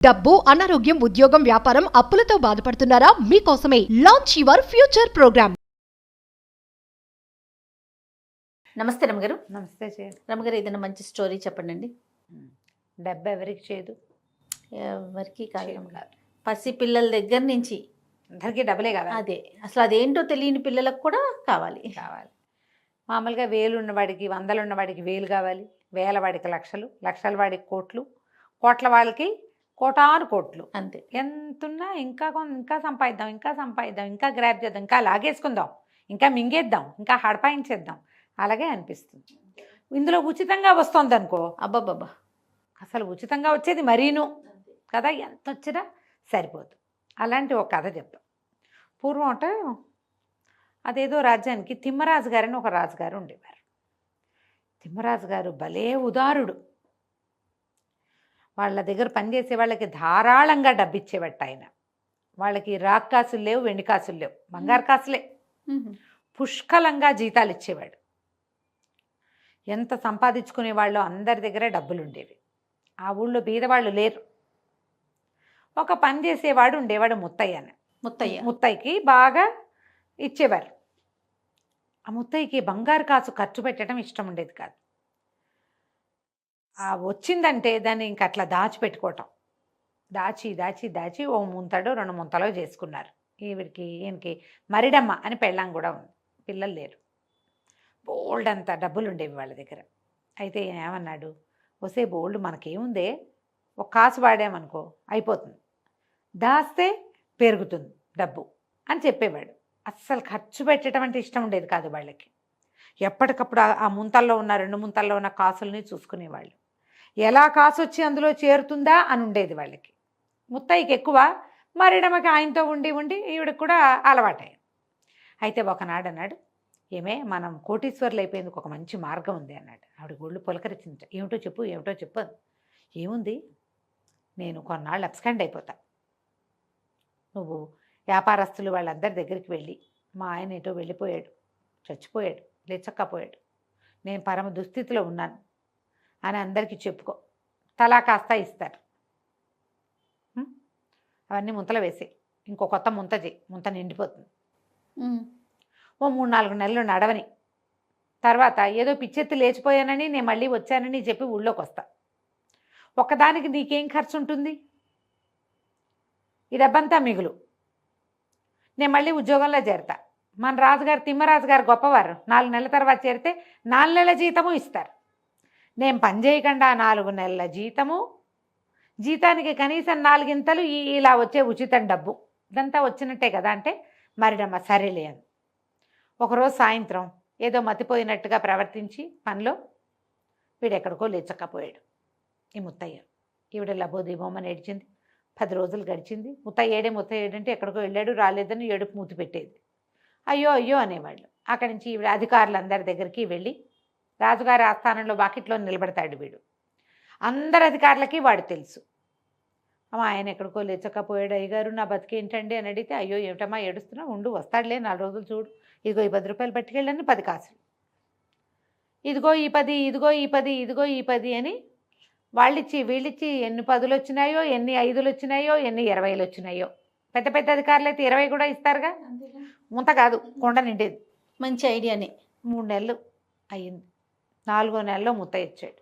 డబ్బు, అనారోగ్యం, ఉద్యోగం, వ్యాపారం, అప్పులతో బాధపడుతున్నారా? మీకోసమే లాంచ్ యువర్ ఫ్యూచర్ ప్రోగ్రామ్. నమస్తే రమగారు. నమస్తే రమగారు, ఏదైనా మంచి స్టోరీ చెప్పండి. డబ్బు ఎవరికి చేయదు, ఎవరికి కాదు రమగారు. పసి పిల్లల దగ్గర నుంచి అందరికీ డబ్బులే కావాలి. అదే అసలు అదేంటో తెలియని పిల్లలకు కూడా కావాలి. మామూలుగా వేలు ఉన్నవాడికి, వందలు ఉన్నవాడికి వేలు కావాలి, వేల వాడికి లక్షలు, లక్షల వాడికి కోట్లు, కోట్ల వాళ్ళకి కోటాను కోట్లు. అంతే. ఎంతున్నా ఇంకా సంపాదిద్దాం, ఇంకా గ్రాప్ చేద్దాం, ఇంకా లాగేసుకుందాం, ఇంకా మింగేద్దాం, ఇంకా హడపాయించేద్దాం, అలాగే అనిపిస్తుంది. ఇందులో ఉచితంగా వస్తుంది అనుకో, అబ్బాబ్బా, అసలు ఉచితంగా వచ్చేది మరీను కదా, ఎంత వచ్చినా సరిపోదు. అలాంటి ఒక కథ చెప్తాం. పూర్వం అంటే అదేదో రాజ్యానికి తిమ్మరాజు గారని ఒక రాజుగారు ఉండేవారు. తిమ్మరాజు గారు భలే ఉదారుడు. వాళ్ళ దగ్గర పనిచేసే వాళ్ళకి ధారాళంగా డబ్బు ఇచ్చేవట్ట ఆయన. వాళ్ళకి రాక్ కాసులు లేవు, వెండి కాసులు లేవు, బంగారు కాసులే. పుష్కలంగా జీతాలు ఇచ్చేవాడు. ఎంత సంపాదించుకునే వాళ్ళు అందరి దగ్గర డబ్బులు ఉండేవి. ఆ ఊళ్ళో బీదవాళ్ళు లేరు. ఒక పని చేసేవాడు ఉండేవాడు, ముత్తయ్యకి బాగా ఇచ్చేవారు. ఆ ముత్తయ్యకి బంగారు కాసు ఖర్చు పెట్టడం ఇష్టం ఉండేది కాదు. ఆ వచ్చిందంటే దాన్ని ఇంక అట్లా దాచిపెట్టుకోవటం. దాచి ఓ ముంతడో 2 ముంతలో చేసుకున్నారు. ఈయనకి మరిడమ్మ అని పెళ్ళాం కూడా ఉంది, పిల్లలు లేరు. బోల్డ్ అంత డబ్బులు ఉండేవి వాళ్ళ దగ్గర. అయితే ఈయన ఏమన్నాడు, వసే బోల్డ్ మనకేముందే, ఒక కాసు వాడామనుకో అయిపోతుంది, దాస్తే పెరుగుతుంది డబ్బు అని చెప్పేవాడు. అస్సలు ఖర్చు పెట్టడం అంటే ఇష్టం ఉండేది కాదు వాళ్ళకి. ఎప్పటికప్పుడు ఆ ముంతల్లో ఉన్న 2 ముంతల్లో ఉన్న కాసుల్ని చూసుకునేవాళ్ళు. ఎలా కాసు వచ్చి అందులో చేరుతుందా అని ఉండేది వాళ్ళకి. ముత్తయ్యకి ఎక్కువ, మరిడమకి ఆయనతో ఉండి ఈవిడకి కూడా అలవాటైంది. అయితే ఒకనాడు అన్నాడు, ఏమే మనం కోటీశ్వర్లు అయిపోయేందుకు ఒక మంచి మార్గం ఉంది అన్నాడు. ఆవిడ గోళ్ళు పులకరించింది. ఏమిటో చెప్పు. ఏముంది, నేను కొన్నాళ్ళు అబ్స్కాండ్ అయిపోతా. నువ్వు వ్యాపారస్తులు వాళ్ళందరి దగ్గరికి వెళ్ళి, మా ఆయన ఎటో వెళ్ళిపోయాడు, చచ్చిపోయాడు, లేచక్కపోయాడు, నేను పరమ దుస్థితిలో ఉన్నాను అని అందరికీ చెప్పుకో. తలా కాస్త ఇస్తారు. అవన్నీ ముంతలు వేసి ఇంకో కొత్త ముంత చేయి, ముంత నిండిపోతుంది. ఓ 3-4 నెలలు నడవని తర్వాత ఏదో పిచ్చెత్తి లేచిపోయానని నేను మళ్ళీ వచ్చానని చెప్పి ఊళ్ళోకి వస్తా. ఒక్కదానికి నీకేం ఖర్చు ఉంటుంది, ఈ డబ్బంతా మిగులు. నేను మళ్ళీ ఉద్యోగంలో చేరతా. మన రాజుగారు తిమ్మరాజు గారు గొప్పవారు. 4 నెలల తర్వాత చేరితే 4 నెలల జీతము ఇస్తారు. నేను పని చేయకుండా 4 నెలల జీతానికి కనీసం 4 ఇంతలు ఇలా వచ్చే ఉచితం డబ్బు, ఇదంతా వచ్చినట్టే కదా అంటే, మరిడమ్మ సరేలే అని. ఒకరోజు సాయంత్రం ఏదో మతిపోయినట్టుగా ప్రవర్తించి పనిలో వీడెక్కడికో లేచక్కపోయాడు ఈ ముత్తయ్య. ఈవిడ లబోదీబోమని ఏడ్చింది. 10 రోజులు గడిచింది. ముత్తయ్య ఏడంటే ఎక్కడికో వెళ్ళాడు, రాలేదని ఏడుపు మూతి పెట్టేది. అయ్యో అనేవాళ్ళు. అక్కడి నుంచి ఈవిడ అధికారులందరి దగ్గరికి వెళ్ళి, రాజుగారి ఆస్థానంలో వాకిట్లో నిలబడతాడు వీడు. అందరు అధికారులకి వాడు తెలుసు. అమ్మ ఆయన ఎక్కడికో లేచకపోయాడు అయ్యగారు, నా బతికేంటండి అని అడిగితే, అయ్యో ఏమిటమ్మా ఏడుస్తున్నావు, ఉండు వస్తాడులే 4 రోజులు చూడు, ఇదిగో ఈ 10 రూపాయలు పట్టుకెళ్ళని 10 కాసులు, ఇదిగో ఈ 10 అని వాళ్ళిచ్చి వీళ్ళిచ్చి ఎన్ని 10లు వచ్చినాయో, ఎన్ని 5లు వచ్చినాయో, ఎన్ని 20లు వచ్చినాయో. పెద్ద పెద్ద అధికారులు అయితే 20 కూడా ఇస్తారుగా. ముంత కాదు, కొండ నిండేది. మంచి ఐడియానే. 3 నెలలు అయ్యింది. 4వ నెలలో ముత్తయ్య ఇచ్చాడు.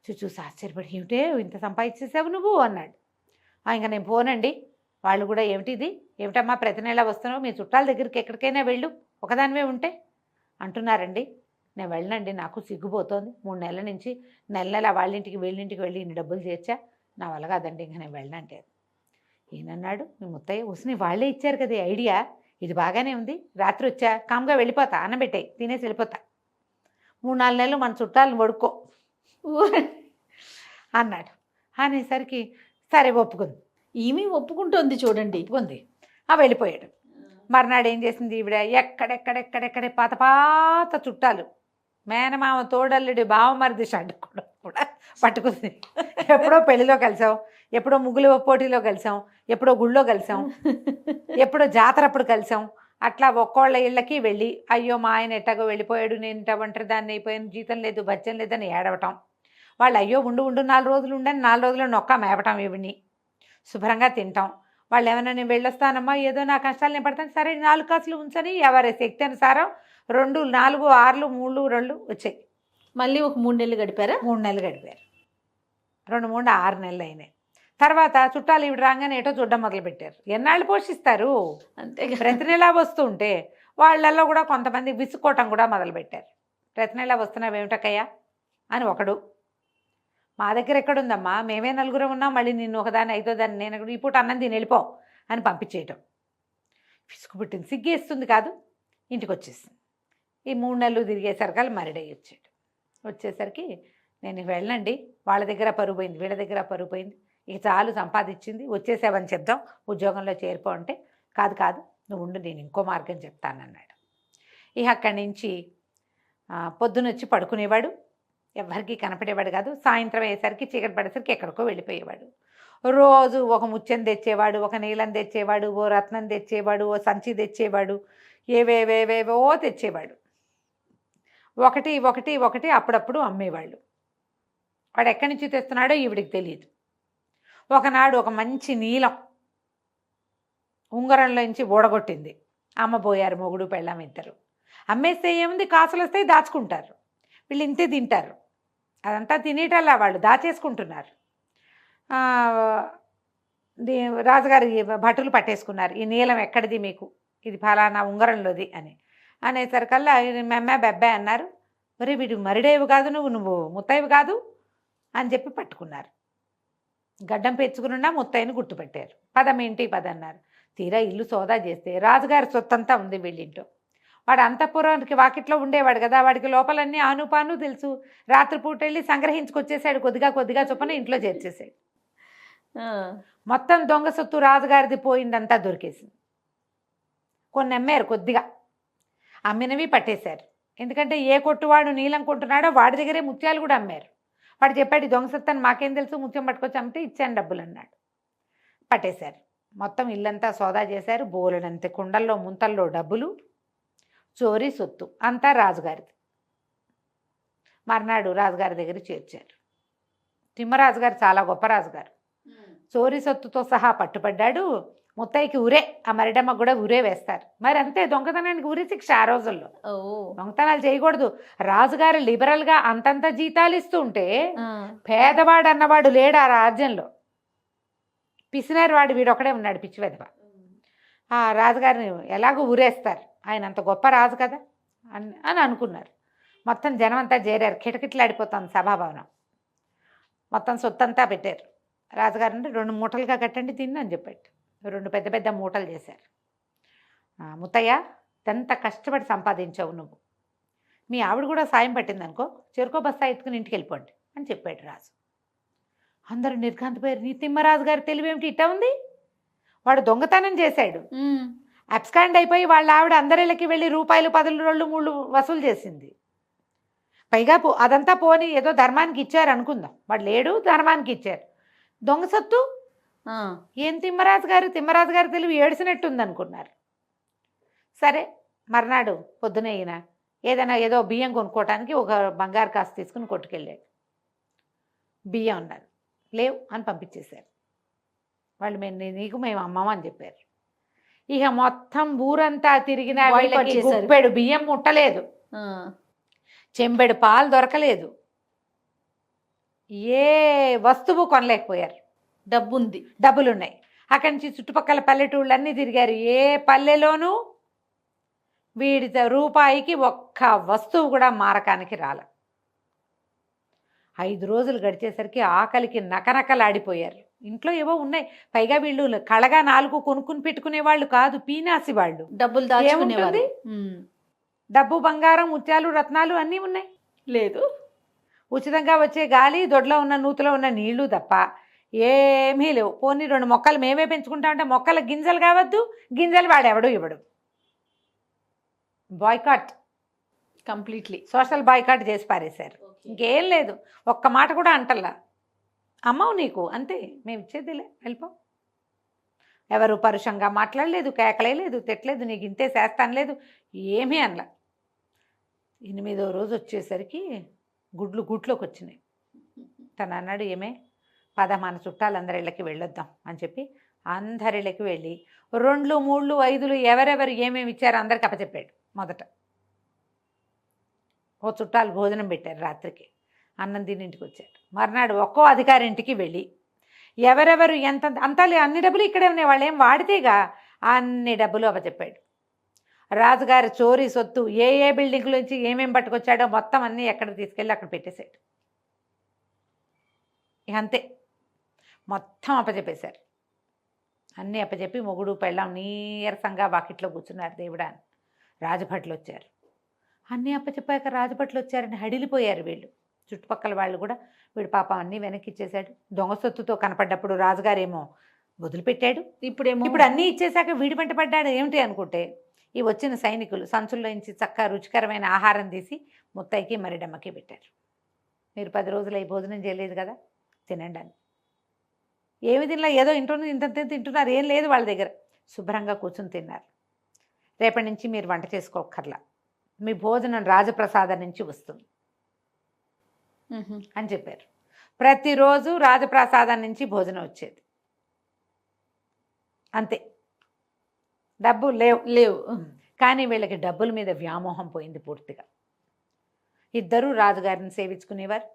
చూసి ఆశ్చర్యపడి, ఏమిటే ఇంత సంపాదించేసావు నువ్వు అన్నాడు. ఇంకా నేను పోనండి. వాళ్ళు కూడా ఏమిటమ్మా ప్రతి నెల వస్తున్నావు, మీ చుట్టాల దగ్గరికి ఎక్కడికైనా వెళ్ళు, ఒకదానివే ఉంటే అంటున్నారండి. నేను వెళ్ళనండి, నాకు సిగ్గుపోతోంది. 3 నెలల నుంచి నెల వాళ్ళింటికి వీళ్ళింటికి వెళ్ళి ఇన్ని డబ్బులు చేర్చా, నా వల్ల కాదండి, ఇంకా నేను వెళ్ళనంటే. ఈయనన్నాడు, మీ ముత్తయ్య ఉసిని వాళ్ళే ఇచ్చారు కదా ఐడియా, ఇది బాగానే ఉంది, రాత్రి వచ్చా కామ్గా వెళ్ళిపోతా, అన్నం పెట్టే తినేసి వెళ్ళిపోతా, 3-4 నెలలు మన చుట్టాలను వడుకో అన్నాడు. అనేసరికి సరే ఒప్పుకుంది. ఈమె ఒప్పుకుంటోంది చూడండి. ఒప్పుకుంది. వెళ్ళిపోయాడు. మర్నాడు ఏం చేసింది ఈవిడ, ఎక్కడెక్కడే పాత చుట్టాలు, మేనమామ తోడల్లుడి బావమరిది షడ్డు కూడా పట్టుకుంది. ఎప్పుడో పెళ్లిలో కలిసాం, ఎప్పుడో ముగ్గులు పోటీలో కలిసాం, ఎప్పుడో గుళ్ళో కలిసాం, ఎప్పుడో జాతరప్పుడు కలిసాం. అట్లా ఒక్కోళ్ళ ఇళ్ళకి వెళ్ళి, అయ్యో మా ఆయన ఎట్టగో వెళ్ళిపోయాడు, నేను ఇంట ఒంటరి దాన్ని అయిపోయాను, జీతం లేదు బచ్చం లేదని ఏడవటం. వాళ్ళు అయ్యో ఉండు 4 రోజులు ఉండని 4 రోజులు నొక్క మేపటం ఈవిడ్ని. శుభ్రంగా తింటాం. వాళ్ళు ఏమైనా నేను వెళ్ళొస్తానమ్మా, ఏదో నా కష్టాలు నేను పడతాను, సరే 4 కాసులు ఉంచని ఎవరి శక్తి అనుసారం 2, 4, 6, 3, 2 వచ్చాయి. మళ్ళీ ఒక 3 నెలలు గడిపారా? 3 నెలలు గడిపారు. 2, 3, 6 నెలలు అయినాయి. తర్వాత చుట్టాలు ఇవి రాగానే ఏటో చూడడం మొదలుపెట్టారు. ఎన్నాళ్ళు పోషిస్తారు? అంతే ప్రతి నెల వస్తుంటే వాళ్ళల్లో కూడా కొంతమంది విసుక్కోవటం కూడా మొదలుపెట్టారు. ప్రతి నెల వస్తున్నావేమిటక్కయ్యా అని ఒకడు. మా దగ్గర ఎక్కడుందమ్మా, మేమే 4 ఉన్నాం, మళ్ళీ నిన్ను ఒకదాన్ని ఐదో దాన్ని నేను ఈ పూట అన్నం తిని వెళ్ళిపో అని పంపించేయటం. విసుగు పుట్టింది, సిగ్గేస్తుంది కాదు, ఇంటికి వచ్చేసింది. ఈ 3 నెలలు తిరిగేసరికి మరిడయ్యి వచ్చాడు. వచ్చేసరికి నేను వెళ్ళండి, వాళ్ళ దగ్గర పరువు పోయింది, వీళ్ళ దగ్గర పరువు పోయింది, ఇక చాలు సంపాదించింది, వచ్చేసావని చెప్దాం, ఉద్యోగంలో చేరిపో అంటే, కాదు కాదు నువ్వు ఉండు, నేను ఇంకో మార్గం చెప్తానన్నాడు. ఇక అక్కడి నుంచి పొద్దునొచ్చి పడుకునేవాడు, ఎవరికి కనపడేవాడు కాదు. సాయంత్రం అయ్యేసరికి చీకటి పడేసరికి ఎక్కడికో వెళ్ళిపోయేవాడు. రోజు ఒక ముత్యం తెచ్చేవాడు, ఒక నీలం తెచ్చేవాడు, ఓ రత్నం తెచ్చేవాడు, ఓ సంచి తెచ్చేవాడు, ఏవేవేవేవో తెచ్చేవాడు. ఒకటి ఒకటి ఒకటి అప్పుడప్పుడు అమ్మేవాళ్ళు. వాడు ఎక్కడి నుంచి తెస్తున్నాడో ఈవిడికి తెలియదు. ఒకనాడు ఒక మంచి నీలం ఉంగరంలోంచి ఊడగొట్టింది. అమ్మబోయారు మొగుడు పెళ్ళాం ఇద్దరు. అమ్మేస్తే ఏముంది, కాసులు వస్తాయి, దాచుకుంటారు. వీళ్ళు ఇంతే తింటారు, అదంతా తినేటల్లా వాళ్ళు దాచేసుకుంటున్నారు. రాజుగారి భటులు పట్టేసుకున్నారు, ఈ నీలం ఎక్కడిది మీకు, ఇది ఫలానా ఉంగరంలోది అని అనేసరికల్లా మెమ్మ బెబ్బే అన్నారు. మరి వీడు మరిడేవి కాదు, నువ్వు ముత్తైవి కాదు అని చెప్పి పట్టుకున్నారు. గడ్డం పెంచుకున్నా ముత్తైని గుర్తుపెట్టారు. పదం ఏంటి పదన్నారు. తీరా ఇల్లు సోదా చేస్తే రాజుగారి సొత్తంతా ఉంది వీళ్ళింట్లో. వాడు అంతఃపురానికి వాకిట్లో ఉండేవాడు కదా, వాడికి లోపలన్నీ ఆనుపాను తెలుసు. రాత్రిపూట వెళ్ళి సంగ్రహించుకొచ్చేసాడు, కొద్దిగా కొద్దిగా చొప్పున ఇంట్లో చేర్చేసాడు. మొత్తం దొంగ సొత్తు రాజుగారిది పోయిందంతా దొరికేసింది. కొన్ని అమ్మారు, కొద్దిగా అమ్మినవి పట్టేశారు. ఎందుకంటే ఏ కొట్టువాడు నీలం కొంటున్నాడో వాడి దగ్గరే ముత్యాలు కూడా అమ్మారు. వాడు చెప్పాడు, దొంగ సొత్తని మాకేం తెలుసు, ముత్యం పట్టుకొచ్చి అమ్మితే ఇచ్చాను డబ్బులు అన్నాడు. పట్టేశారు. మొత్తం ఇల్లంతా సోదా చేశారు. బోలెడంత కుండల్లో ముంతల్లో డబ్బులు, చోరీ సొత్తు అంతా రాజుగారిది. మర్నాడు రాజుగారి దగ్గర చేర్చారు. తిమ్మరాజు గారు చాలా గొప్ప రాజుగారు. చోరీ సొత్తుతో సహా పట్టుపడ్డాడు. ముత్తైకి ఉరే, ఆ మరిడమ్మ కూడా ఉరే వేస్తారు. మరి అంతే, దొంగతనానికి ఉరి శిక్ష ఆ రోజుల్లో. దొంగతనాలు చేయకూడదు. రాజుగారు లిబరల్గా అంతంత జీతాలు ఇస్తూ ఉంటే పేదవాడు అన్నవాడు లేడు ఆ రాజ్యంలో. పిసినారు వాడు వీడొక్కడే ఉన్నాడు, పిచ్చి వెధవ. ఆ రాజుగారిని ఎలాగో ఊరేస్తారు, ఆయన అంత గొప్ప రాజు కదా అని అనుకున్నారు. మొత్తం జనం అంతా చేరారు, కిటకిటలాడిపోతుంది సభాభవనం. మొత్తం సొత్తంతా పెట్టారు. రాజుగారిని 2 మూటలుగా కట్టండి తిని అని చెప్పాడు. 2 పెద్ద పెద్ద మూటలు చేశారు. ముత్తయ్య, ఎంత కష్టపడి సంపాదించావు నువ్వు, మీ ఆవిడ కూడా సాయం పట్టిందనుకో, చెరుకో బస్తా ఎత్తుకుని ఇంటికి వెళ్ళిపోండి అని చెప్పాడు రాజు. అందరూ నిర్ఘాంతపోయారు. నీ తిమ్మరాజు గారి తెలివేమిటి ఇట్టా ఉంది, వాడు దొంగతనం చేశాడు, అబ్స్కాండ్ అయిపోయి వాళ్ళ ఆవిడ అందరిళ్ళకి వెళ్ళి రూపాయలు 10, 2, 3 వసూలు చేసింది. పైగా అదంతా పోని ఏదో ధర్మానికి ఇచ్చారు అనుకుందాం, వాడు లేడు, ధర్మానికి ఇచ్చారు. దొంగ సొత్తు ఏం తిమ్మరాజు గారు తెలివి ఏడిసినట్టుంది అనుకున్నారు. సరే, మర్నాడు పొద్దునే ఈయన ఏదో బియ్యం కొనుక్కోవటానికి ఒక బంగారు కాసు తీసుకుని కొట్టుకెళ్ళాడు. బియ్యం ఉన్నారు, లేవు అని పంపించేశారు. వాళ్ళు మేము అమ్మమ్మ అని చెప్పారు. ఇక మొత్తం ఊరంతా తిరిగిన వీళ్ళకి గుప్పెడు బియ్యం ముట్టలేదు, చెంబెడు పాలు దొరకలేదు, ఏ వస్తువు కొనలేకపోయారు. డబ్బులున్నాయి. అక్కడి నుంచి చుట్టుపక్కల పల్లెటూళ్ళన్నీ తిరిగారు. ఏ పల్లెలోనూ వీడి రూపాయికి ఒక్క వస్తువు కూడా మారకానికి రాల. 5 రోజులు గడిచేసరికి ఆకలికి నకనకలాడిపోయారు. ఇంట్లో ఏవో ఉన్నాయి, పైగా వీళ్ళు కళగా 4 కొనుక్కుని పెట్టుకునే వాళ్ళు కాదు, పీనాసి వాళ్ళు. డబ్బులు దాచుకునేవాళ్ళు. డబ్బు, బంగారం, ముత్యాలు, రత్నాలు అన్నీ ఉన్నాయి. లేదు, ఉచితంగా వచ్చే గాలి, దొడ్లో ఉన్న నూతులో ఉన్న నీళ్లు తప్ప ఏమీ లేవు. పోనీ 2 మొక్కలు మేమే పెంచుకుంటామంటే మొక్కల గింజలు కావద్దు, గింజలు వాడెవడు ఇవ్వడు. బాయ్కాట్, కంప్లీట్లీ సోషల్ బాయ్కాట్ చేసి పారేశారు. ఇంకేం లేదు, ఒక్క మాట కూడా అంటల్లా. అమ్మవు నీకు అంతే, మేము ఇచ్చేదిలే, వెళ్ళిపో. ఎవరు పరుషంగా మాట్లాడలేదు, కేకలేదు, తిట్టలేదు, నీకు ఇంతే చేస్తాను లేదు, ఏమీ అనలా. 8వ రోజు వచ్చేసరికి గుడ్లోకి వచ్చినాయి. తను అన్నాడు, ఏమే పద మన చుట్టాలందరి ఇళ్ళకి వెళ్ళొద్దాం అని చెప్పి అందరి ఇళ్ళకి వెళ్ళి 2, 3, 5 ఎవరెవరు ఏమేమి ఇచ్చారో అందరికి అప్పచెప్పాడు. మొదట ఓ చుట్టాలు భోజనం పెట్టారు, రాత్రికి అన్నం తిని ఇంటికి వచ్చారు. మర్నాడు ఒక్కో అధికారి ఇంటికి వెళ్ళి ఎవరెవరు ఎంత అంతా అన్ని డబ్బులు ఇక్కడే ఉన్నాయి, వాళ్ళు ఏం వాడితేగా అన్ని డబ్బులు అప్పచెప్పాడు. రాజుగారి చోరీ సొత్తు ఏ బిల్డింగ్ నుంచి ఏమేమి పట్టుకొచ్చాడో మొత్తం అన్నీ ఎక్కడ తీసుకెళ్ళి అక్కడ పెట్టేశాడు. ఇక అంతే, మొత్తం అప్పచెప్పేశారు. అన్నీ అప్పచెప్పి మొగుడు పెళ్ళాం నీరసంగా వాకిట్లో కూర్చున్నారు. దేవుడా అని రాజభట్లు వచ్చారు. అన్నీ అప్పచెప్పాక రాజభట్లు వచ్చారని హడిలిపోయారు వీళ్ళు. చుట్టుపక్కల వాళ్ళు కూడా వీడు పాపం అన్నీ వెనక్కి ఇచ్చేశాడు. దొంగ సొత్తుతో కనపడ్డప్పుడు రాజుగారేమో వదిలిపెట్టాడు. ఇప్పుడు అన్నీ ఇచ్చేశాక వీడి వెంట పడ్డాడు ఏమిటి అనుకుంటే, ఈ వచ్చిన సైనికులు సంచుల్లోంచి చక్కగా రుచికరమైన ఆహారం తీసి ముత్తయ్యకి మరిడమ్మకి పెట్టారు. మీరు 10 రోజులు అయి భోజనం చేయలేదు కదా, తినండి అని. ఏమి తినలా, ఏదో ఇంత తింటున్నారు, ఏం లేదు వాళ్ళ దగ్గర. శుభ్రంగా కూర్చుని తిన్నారు. రేపటి నుంచి మీరు వంట చేసుకోకర్లా, మీ భోజనం రాజప్రసాదం నుంచి వస్తుంది అని చెప్పారు. ప్రతిరోజు రాజప్రసాదం నుంచి భోజనం వచ్చేది. అంతే, డబ్బు లేవు. కానీ వీళ్ళకి డబ్బుల మీద వ్యామోహం పోయింది పూర్తిగా. ఇద్దరూ రాజుగారిని సేవించుకునేవారు.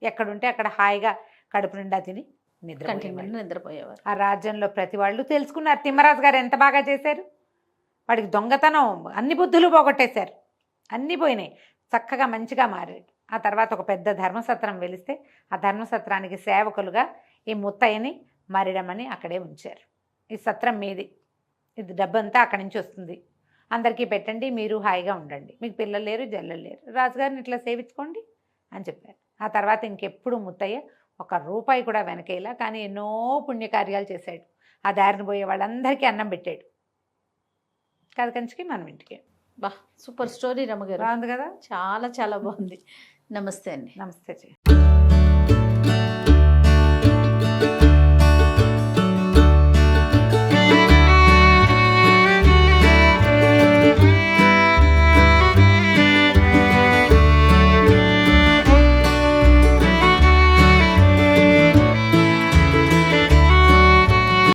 ఎక్కడుంటే అక్కడ హాయిగా కడుపు నిండా తిని నిద్రపోయేవారు. ఆ రాజ్యంలో ప్రతి వాళ్ళు తెలుసుకున్నారు తిమ్మరాజు గారు ఎంత బాగా చేశారు. వాడికి దొంగతనం అన్ని బుద్ధులు పోగొట్టేశారు, అన్నీ పోయినాయి, చక్కగా మంచిగా మారాడు. ఆ తర్వాత ఒక పెద్ద ధర్మసత్రం వెలిస్తే ఆ ధర్మసత్రానికి సేవకులుగా ఈ ముత్తయ్యని మరిడమని అక్కడే ఉంచారు. ఈ సత్రం మీది, ఇది డబ్బంతా అక్కడి నుంచి వస్తుంది, అందరికీ పెట్టండి, మీరు హాయిగా ఉండండి, మీకు పిల్లలు లేరు జల్లలు లేరు, రాజుగారిని ఇట్లా సేవించుకోండి అని చెప్పారు. ఆ తర్వాత ఇంకెప్పుడు ముత్తయ్య 1 రూపాయి కూడా వెనకేలా, కానీ ఎన్నో పుణ్యకార్యాలు చేశాడు. ఆ దారిని పోయే వాళ్ళందరికీ అన్నం పెట్టాడు. కథ కంచికి మనం ఇంటికి. బా, సూపర్ స్టోరీ రమ్మగారు, బాగుంది కదా, చాలా చాలా బాగుంది. నమస్తే అండి. నమస్తే.